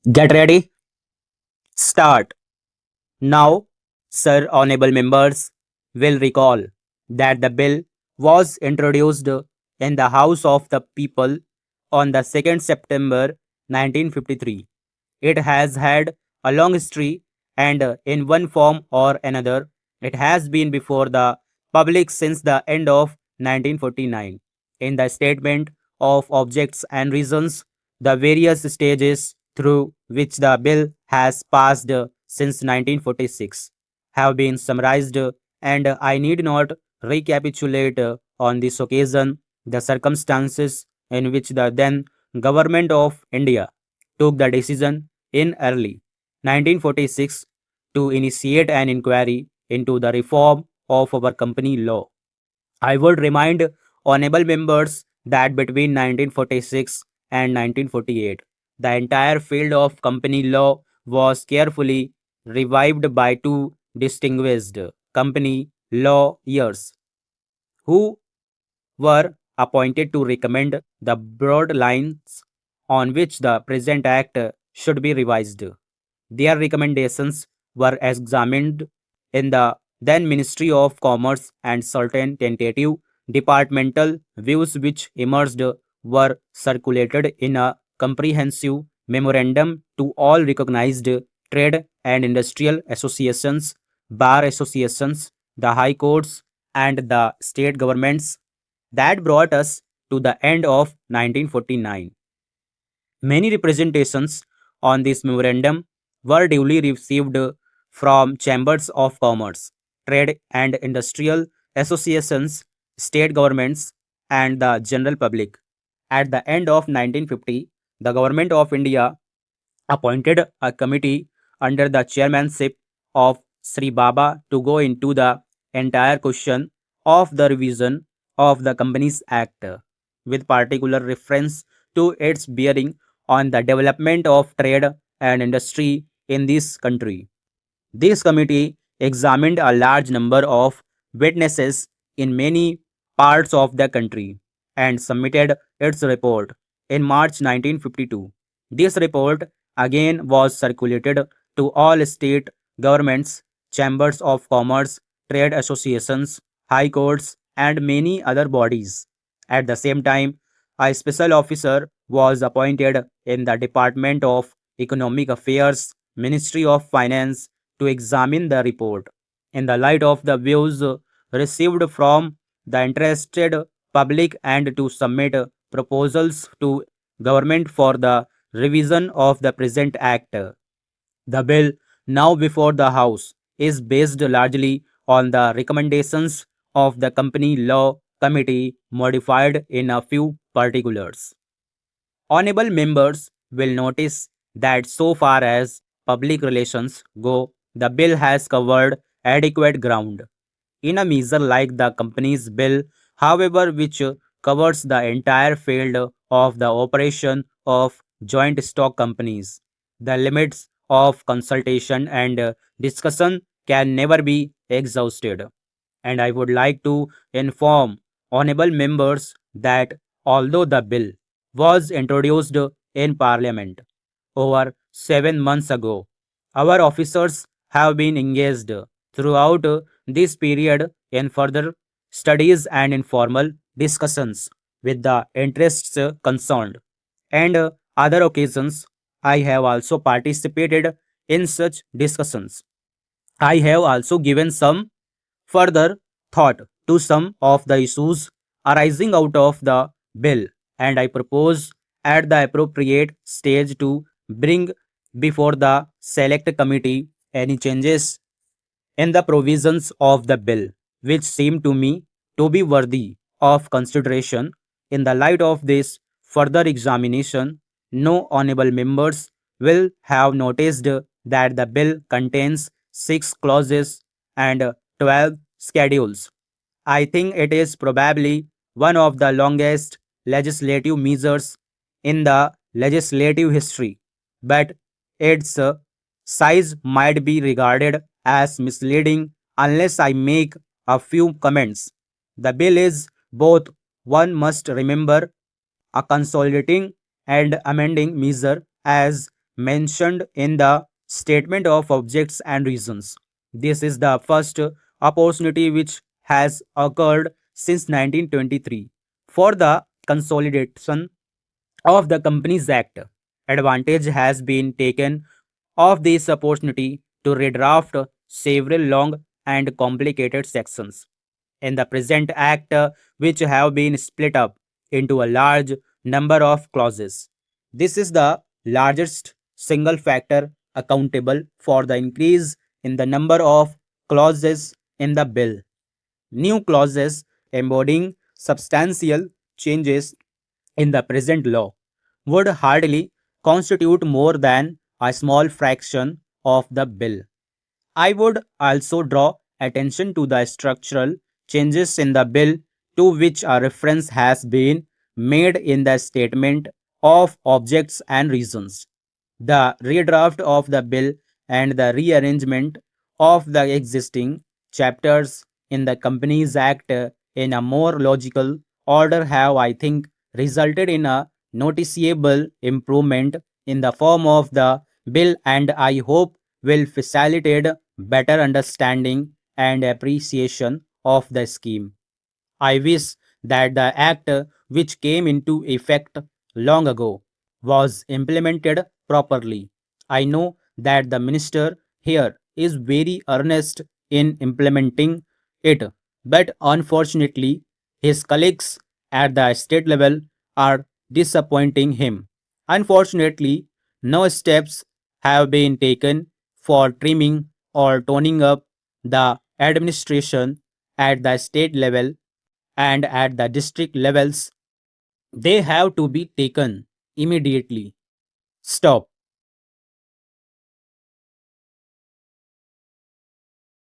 Get ready, start. Now, Sir Honorable Members will recall that the bill was introduced in the House of the People on the 2nd September 1953. It has had a long history and in one form or another, it has been before the public since the end of 1949. In the statement of objects and reasons, the various stages through which the bill has passed since 1946 have been summarized, and I need not recapitulate on this occasion the circumstances in which the then government of India took the decision in early 1946 to initiate an inquiry into the reform of our company law. I would remind honorable members that between 1946 and 1948, the entire field of company law was carefully revived by two distinguished company lawyers who were appointed to recommend the broad lines on which the present act should be revised. Their recommendations were examined in the then Ministry of Commerce, and certain tentative departmental views which emerged were circulated in a comprehensive memorandum to all recognized trade and industrial associations, bar associations, the high courts, and the state governments. That brought us to the end of 1949. Many representations on this memorandum were duly received from chambers of commerce, trade and industrial associations, state governments, and the general public. At the end of 1950, the government of India appointed a committee under the chairmanship of Sri Baba to go into the entire question of the revision of the Companies Act, with particular reference to its bearing on the development of trade and industry in this country. This committee examined a large number of witnesses in many parts of the country and submitted its report in March 1952. This report again was circulated to all state governments, chambers of commerce, trade associations, high courts, and many other bodies. At the same time, a special officer was appointed in the Department of Economic Affairs, Ministry of Finance, to examine the report in the light of the views received from the interested public and to submit proposals to government for the revision of the present act. The bill now before the House is based largely on the recommendations of the Company Law Committee, modified in a few particulars. Honorable members will notice that so far as public relations go, the bill has covered adequate ground. In a measure like the Companies Bill, however, which covers the entire field of the operation of joint stock companies, the limits of consultation and discussion can never be exhausted. And I would like to inform honorable members that although the bill was introduced in Parliament over 7 months ago, our officers have been engaged throughout this period in further studies and informal discussions with the interests concerned. And other occasions, I have also participated in such discussions. I have also given some further thought to some of the issues arising out of the bill, and I propose at the appropriate stage to bring before the select committee any changes in the provisions of the bill which seem to me to be worthy of consideration. In the light of this further examination, no honorable members will have noticed that the bill contains 6 clauses and 12 schedules. I think it is probably one of the longest legislative measures in the legislative history, but its size might be regarded as misleading unless I make a few comments. The bill is both, one must remember, a consolidating and amending measure, as mentioned in the statement of objects and reasons. This is the first opportunity which has occurred since 1923 for the consolidation of the Companies Act. Advantage has been taken of this opportunity to redraft several long and complicated sections in the present act, which have been split up into a large number of clauses. This is the largest single factor accountable for the increase in the number of clauses in the bill. New clauses embodying substantial changes in the present law would hardly constitute more than a small fraction of the bill. I would also draw attention to the structural changes in the bill to which a reference has been made in the statement of objects and reasons. The redraft of the bill and the rearrangement of the existing chapters in the Companies Act in a more logical order have, I think, resulted in a noticeable improvement in the form of the bill, and I hope will facilitate better understanding and appreciation of the scheme. I wish that the act which came into effect long ago was implemented properly. I know that the minister here is very earnest in implementing it, but unfortunately, his colleagues at the state level are disappointing him. Unfortunately, no steps have been taken for trimming or toning up the administration at the state level and at the district levels. They have to be taken immediately. Stop.